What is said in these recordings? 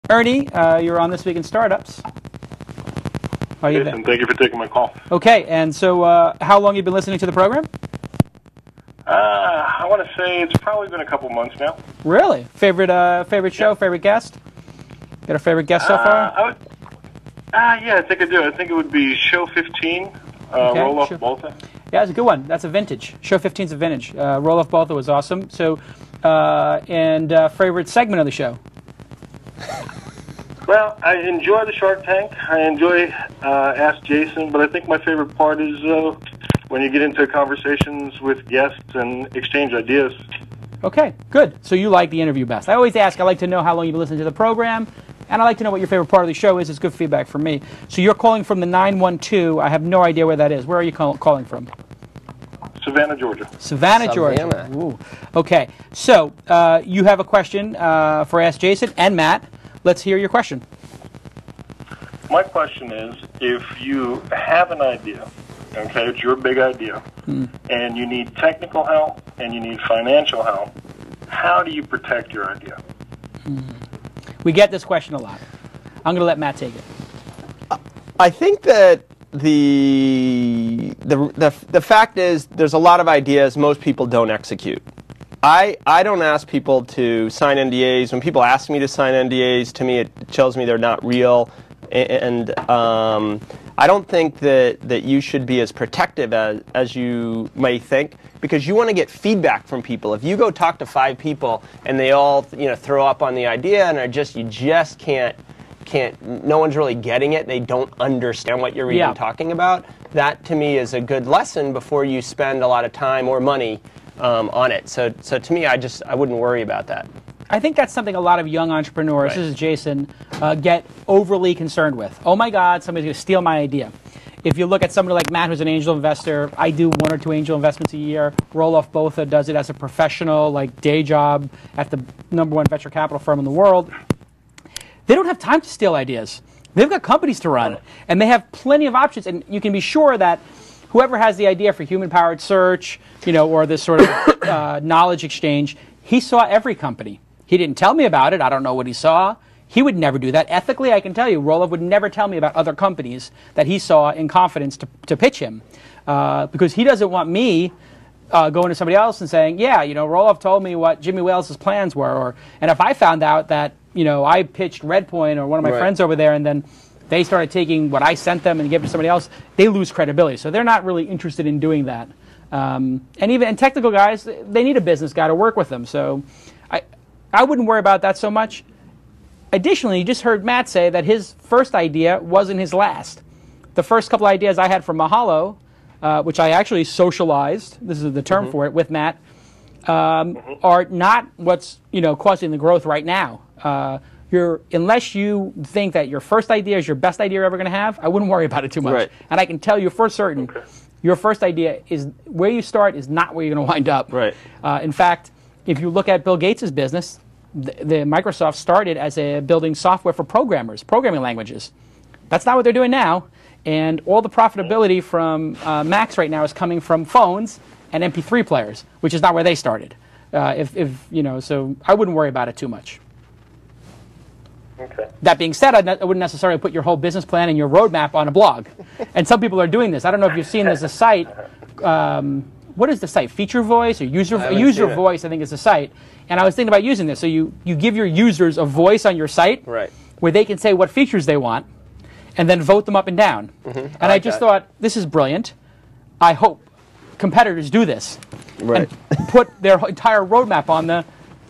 Ernie, you're on This Week in Startups. How are you Jason, thank you for taking my call. Okay, and so how long have you been listening to the program? I want to say it's probably been a couple months now. Really? Favorite show, favorite guest? Got a favorite guest so far? Yeah, I think I do. I think it would be Show 15, Roelof Botha. Yeah, it's a good one. That's a vintage. Show 15's a vintage. Roelof Botha was awesome. So, favorite segment of the show? Well, I enjoy the Shark Tank. I enjoy Ask Jason, but I think my favorite part is when you get into conversations with guests and exchange ideas. Okay, good. So you like the interview best. I always ask, I like to know how long you've been listening to the program, and I like to know what your favorite part of the show is. It's good feedback for me. So you're calling from the 912. I have no idea where that is. Where are you calling from? Savannah, Georgia. Savannah, Georgia. Ooh. Okay, so you have a question for Ask Jason and Matt. Let's hear your question. My question is, if you have an idea, okay, it's your big idea, and you need technical help and you need financial help, how do you protect your idea? We get this question a lot. I'm going to let Matt take it. I think that the fact is there's a lot of ideas most people don't execute. I don't ask people to sign NDAs. When people ask me to sign NDAs, to me it tells me they're not real. And I don't think that you should be as protective as you may think, because you want to get feedback from people. If you go talk to 5 people and they all throw up on the idea and you just can't, no one's really getting it, they don't understand what you're even talking about, that to me is a good lesson before you spend a lot of time or money on it. So to me, I wouldn't worry about that. I think that's something a lot of young entrepreneurs, this is Jason, get overly concerned with. Oh my God, somebody's going to steal my idea. If you look at somebody like Matt, who's an angel investor, I do 1 or 2 angel investments a year. Roelof Botha does it as a professional, day job at the #1 venture capital firm in the world. They don't have time to steal ideas. They've got companies to run, and they have plenty of options. And you can be sure that whoever has the idea for human-powered search, or this sort of knowledge exchange, he saw every company. He didn't tell me about it. I don't know what he saw. He would never do that. Ethically, I can tell you, Roelof would never tell me about other companies that he saw in confidence to pitch him, because he doesn't want me going to somebody else and saying, yeah, Roelof told me what Jimmy Wales' plans were, and if I found out that I pitched Redpoint or one of my friends over there, and then they started taking what I sent them and gave it to somebody else, they lose credibility. So they're not really interested in doing that. And technical guys, they need a business guy to work with them. So I wouldn't worry about that so much. Additionally, you just heard Matt say that his first idea wasn't his last. The first couple ideas I had for Mahalo, which I actually socialized, this is the term for it, with Matt, are not what's causing the growth right now. Unless you think that your first idea is your best idea you're ever going to have, I wouldn't worry about it too much. Right. And I can tell you for certain, your first idea is where you start is not where you're going to wind up. Right. In fact, if you look at Bill Gates' business, the Microsoft started as building software for programmers, programming languages. That's not what they're doing now. And all the profitability from Macs right now is coming from phones and MP3 players, which is not where they started. So I wouldn't worry about it too much. Okay. That being said, I wouldn't necessarily put your whole business plan and your roadmap on a blog. And some people are doing this. I don't know if you've seen there's a site. What is the site? Feature Voice or User Voice, I think is the site. And I was thinking about using this. So you give your users a voice on your site where they can say what features they want and then vote them up and down. And I just thought, this is brilliant. I hope competitors do this and put their entire roadmap on the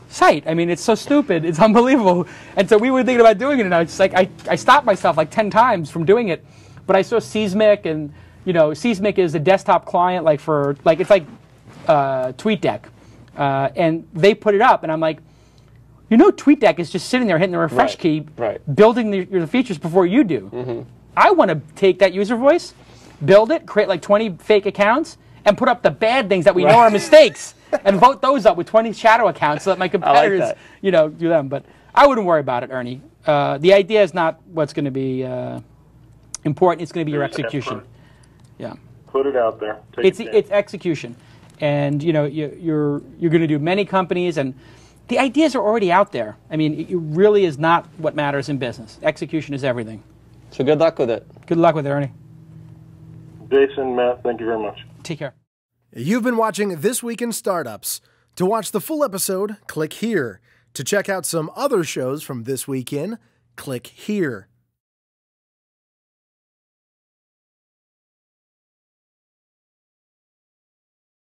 site. I mean, it's so stupid. It's unbelievable. And so we were thinking about doing it, and I was I stopped myself 10 times from doing it. But I saw Seismic, and Seismic is a desktop client it's like TweetDeck, and they put it up, and I'm like, TweetDeck is just sitting there hitting the refresh key, building the features before you do. I want to take that user voice, build it, create 20 fake accounts, and put up the bad things that we know are mistakes, and vote those up with 20 shadow accounts so that my competitors, do them. But I wouldn't worry about it, Ernie. The idea is not what's going to be important. It's going to be your execution. Put it out there. It's execution, and you're going to do many companies, and The ideas are already out there. I mean, it really is not what matters in business. Execution is everything. So good luck with it. Good luck with it, Ernie. Jason, Matt, thank you very much. Take care. You've been watching This Week in Startups. To watch the full episode, click here. To check out some other shows from This Week In, click here.